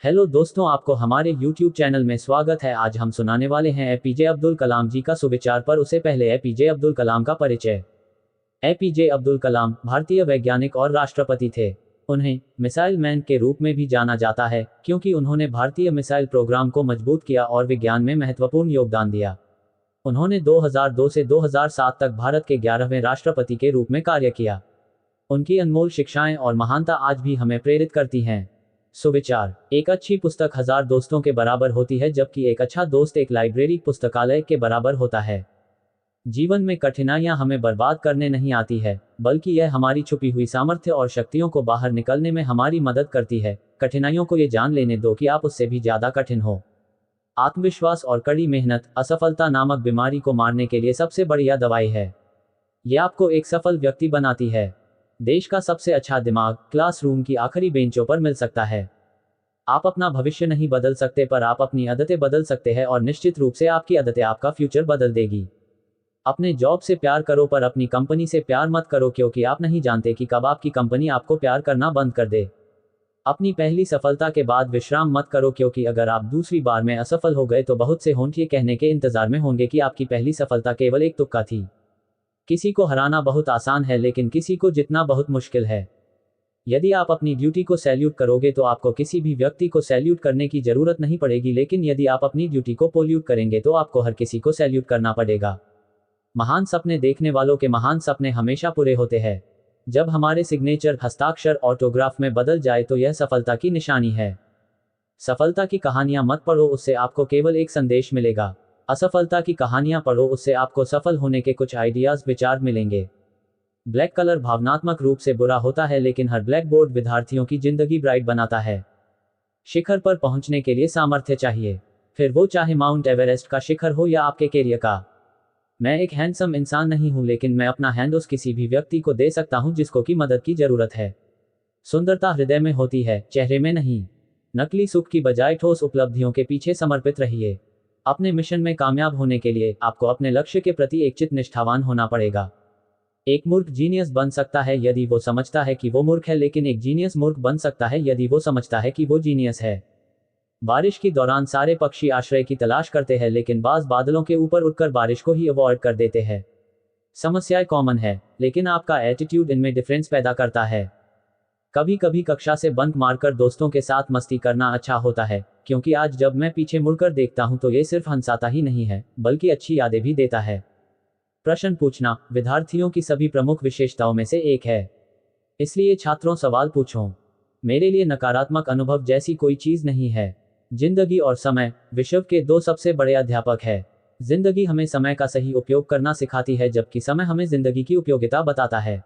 Hello दोस्तों, आपको हमारे YouTube चैनल में स्वागत है। आज हम सुनाने वाले हैं एपीजे अब्दुल कलाम जी का सुविचार, पर उससे पहले एपीजे अब्दुल कलाम का परिचय। एपीजे अब्दुल कलाम भारतीय वैज्ञानिक और राष्ट्रपति थे। उन्हें मिसाइल मैन के रूप में भी जाना जाता है, क्योंकि उन्होंने भारतीय मिसाइल प्रोग्राम को मजबूत किया और विज्ञान में महत्वपूर्ण योगदान दिया। उन्होंने 2002 से 2007 तक भारत के 11वें राष्ट्रपति के रूप में कार्य किया। उनकी अनमोल शिक्षाएं और महानता आज भी हमें प्रेरित करती हैं। सुविचार: एक अच्छी पुस्तक 1000 दोस्तों के बराबर होती है, जबकि एक अच्छा दोस्त एक लाइब्रेरी पुस्तकालय के बराबर होता है। जीवन में कठिनाइयां हमें बर्बाद करने नहीं आती है, बल्कि यह हमारी छुपी हुई सामर्थ्य और शक्तियों को बाहर निकलने में हमारी मदद करती है। कठिनाइयों को ये जान लेने दो कि आप उससे भी ज्यादा कठिन हो। आत्मविश्वास और कड़ी मेहनत असफलता नामक बीमारी को मारने के लिए सबसे बढ़िया दवाई है। ये आपको एक सफल व्यक्ति बनाती है। देश का सबसे अच्छा दिमाग क्लासरूम की आखिरी बेंचों पर मिल सकता है। आप अपना भविष्य नहीं बदल सकते, पर आप अपनी आदतें बदल सकते हैं, और निश्चित रूप से आपकी आदतें आपका फ्यूचर बदल देगी। अपने जॉब से प्यार करो, पर अपनी कंपनी से प्यार मत करो, क्योंकि आप नहीं जानते कि कब आपकी कंपनी आपको प्यार करना बंद कर दे। अपनी पहली सफलता के बाद विश्राम मत करो, क्योंकि अगर आप दूसरी बार में असफल हो गए तो बहुत से होंठ ये कहने के इंतजार में होंगे कि आपकी पहली सफलता केवल एक तुक्का थी। किसी को हराना बहुत आसान है, लेकिन किसी को जितना बहुत मुश्किल है। यदि आप अपनी ड्यूटी को सैल्यूट करोगे तो आपको किसी भी व्यक्ति को सैल्यूट करने की जरूरत नहीं पड़ेगी, लेकिन यदि आप अपनी ड्यूटी को पोल्यूट करेंगे तो आपको हर किसी को सैल्यूट करना पड़ेगा। महान सपने देखने वालों के महान सपने हमेशा पूरे होते हैं। जब हमारे सिग्नेचर हस्ताक्षर ऑटोग्राफ में बदल जाए तो यह सफलता की निशानी है। सफलता की कहानियां मत पढ़ो, उससे आपको केवल एक संदेश मिलेगा। असफलता की कहानियां पढ़ो, उससे आपको सफल होने के कुछ आइडियाज विचार मिलेंगे। ब्लैक कलर भावनात्मक रूप से बुरा होता है, लेकिन हर ब्लैक बोर्ड विद्यार्थियों की जिंदगी ब्राइट बनाता है। शिखर पर पहुंचने के लिए सामर्थ्य चाहिए, फिर वो चाहे माउंट एवरेस्ट का शिखर हो या आपके कैरियर का। मैं एक हैंडसम इंसान नहीं हूं, लेकिन मैं अपना हैंड उस किसी भी व्यक्ति को दे सकता हूं जिसको की मदद की जरूरत है। सुंदरता हृदय में होती है, चेहरे में नहीं। नकली सुख की बजाय ठोस उपलब्धियों के पीछे समर्पित रहिए। अपने मिशन में कामयाब होने के लिए आपको अपने लक्ष्य के प्रति एक चित निष्ठावान होना पड़ेगा। एक मूर्ख जीनियस बन सकता है यदि वो समझता है कि वो मूर्ख है, लेकिन एक जीनियस मूर्ख बन सकता है यदि वो समझता है कि वो जीनियस है। बारिश के दौरान सारे पक्षी आश्रय की तलाश करते हैं, लेकिन बाज बादलों के ऊपर उड़कर बारिश को ही अवॉइड कर देते हैं। समस्याएं कॉमन है, लेकिन आपका एटीट्यूड इनमें डिफरेंस पैदा करता है। कभी कभी कक्षा से बंक मारकर दोस्तों के साथ मस्ती करना अच्छा होता है, क्योंकि आज जब मैं पीछे मुड़कर देखता हूं तो ये सिर्फ हंसाता ही नहीं है, बल्कि अच्छी यादें भी देता है। प्रश्न पूछना विद्यार्थियों की सभी प्रमुख विशेषताओं में से एक है, इसलिए छात्रों सवाल पूछो। मेरे लिए नकारात्मक अनुभव जैसी कोई चीज नहीं है। जिंदगी और समय विश्व के दो सबसे बड़े अध्यापक है। जिंदगी हमें समय का सही उपयोग करना सिखाती है, जबकि समय हमें जिंदगी की उपयोगिता बताता है।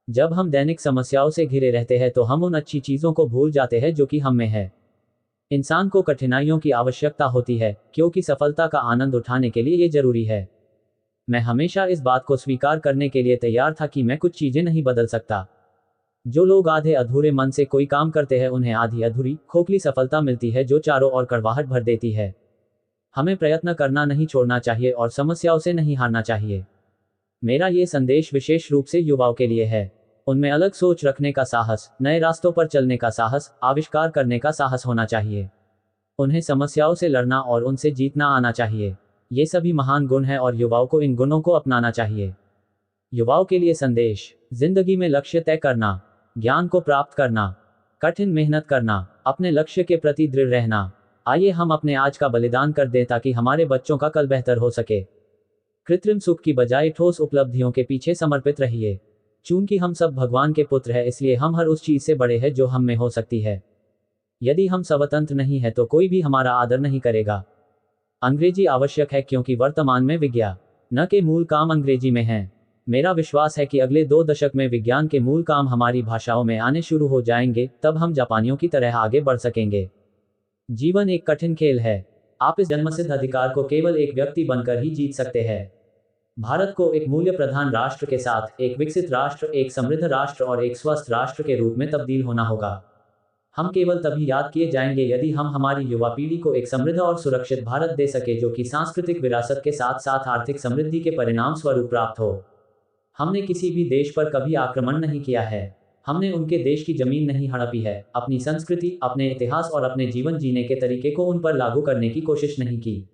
जब हम दैनिक समस्याओं से घिरे रहते हैं तो हम उन अच्छी चीजों को भूल जाते हैं जो कि हम में है। इंसान को कठिनाइयों की आवश्यकता होती है, क्योंकि सफलता का आनंद उठाने के लिए ये जरूरी है। मैं हमेशा इस बात को स्वीकार करने के लिए तैयार था कि मैं कुछ चीजें नहीं बदल सकता। जो लोग आधे अधूरे मन से कोई काम करते हैं उन्हें आधी अधूरी खोखली सफलता मिलती है, जो चारों ओर कड़वाहट भर देती है। हमें प्रयत्न करना नहीं छोड़ना चाहिए और समस्याओं से नहीं हारना चाहिए। मेरा ये संदेश विशेष रूप से युवाओं के लिए है। उनमें अलग सोच रखने का साहस, नए रास्तों पर चलने का साहस, आविष्कार करने का साहस होना चाहिए। उन्हें समस्याओं से लड़ना और उनसे जीतना आना चाहिए। ये सभी महान गुण हैं और युवाओं को इन गुणों को अपनाना चाहिए। युवाओं के लिए संदेश: जिंदगी में लक्ष्य तय करना, ज्ञान को प्राप्त करना, कठिन मेहनत करना, अपने लक्ष्य के प्रति दृढ़ रहना। आइए हम अपने आज का बलिदान कर दें ताकि हमारे बच्चों का कल बेहतर हो सके। कृत्रिम सुख की बजाय ठोस उपलब्धियों के पीछे समर्पित रहिए। चूंकि हम सब भगवान के पुत्र हैं, इसलिए हम हर उस चीज से बड़े हैं जो हम में हो सकती है। यदि हम स्वतंत्र नहीं है तो कोई भी हमारा आदर नहीं करेगा। अंग्रेजी आवश्यक है, क्योंकि वर्तमान में विज्ञान के मूल काम अंग्रेजी में हैं। मेरा विश्वास है कि अगले 2 दशक में विज्ञान के मूल काम हमारी भाषाओं में आने शुरू हो जाएंगे, तब हम जापानियों की तरह आगे बढ़ सकेंगे। जीवन एक कठिन खेल है। आप इस जन्मसिद्ध अधिकार को केवल एक व्यक्ति बनकर ही जीत सकते हैं। भारत को एक मूल्य प्रधान राष्ट्र के साथ एक विकसित राष्ट्र, एक समृद्ध राष्ट्र और एक स्वस्थ राष्ट्र के रूप में तब्दील होना होगा। हम केवल तभी याद किए जाएंगे यदि हम हमारी युवा पीढ़ी को एक समृद्ध और सुरक्षित भारत दे सके, जो कि सांस्कृतिक विरासत के साथ साथ आर्थिक समृद्धि के परिणाम स्वरूप प्राप्त हो। हमने किसी भी देश पर कभी आक्रमण नहीं किया है। हमने उनके देश की जमीन नहीं हड़पी है, अपनी संस्कृति, अपने इतिहास और अपने जीवन जीने के तरीके को उन पर लागू करने की कोशिश नहीं की।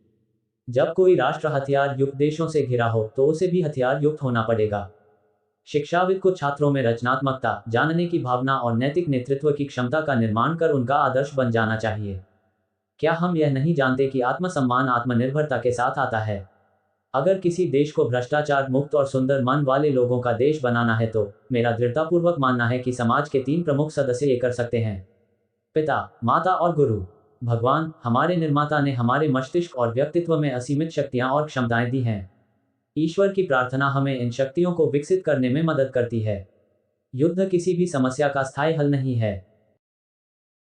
जब कोई राष्ट्र हथियार युक्त देशों से घिरा हो तो उसे भी हथियार युक्त होना पड़ेगा। शिक्षाविद को छात्रों में रचनात्मकता, जानने की भावना और नैतिक नेतृत्व की क्षमता का निर्माण कर उनका आदर्श बन जाना चाहिए। क्या हम यह नहीं जानते कि आत्मसम्मान आत्मनिर्भरता के साथ आता है? अगर किसी देश को भ्रष्टाचार मुक्त और सुंदर मन वाले लोगों का देश बनाना है तो मेरा दृढ़तापूर्वक मानना है कि समाज के 3 प्रमुख सदस्य ये कर सकते हैं: पिता, माता और गुरु। भगवान, हमारे निर्माता ने हमारे मस्तिष्क और व्यक्तित्व में असीमित शक्तियां और क्षमताएं दी हैं। ईश्वर की प्रार्थना हमें इन शक्तियों को विकसित करने में मदद करती है। युद्ध किसी भी समस्या का स्थायी हल नहीं है,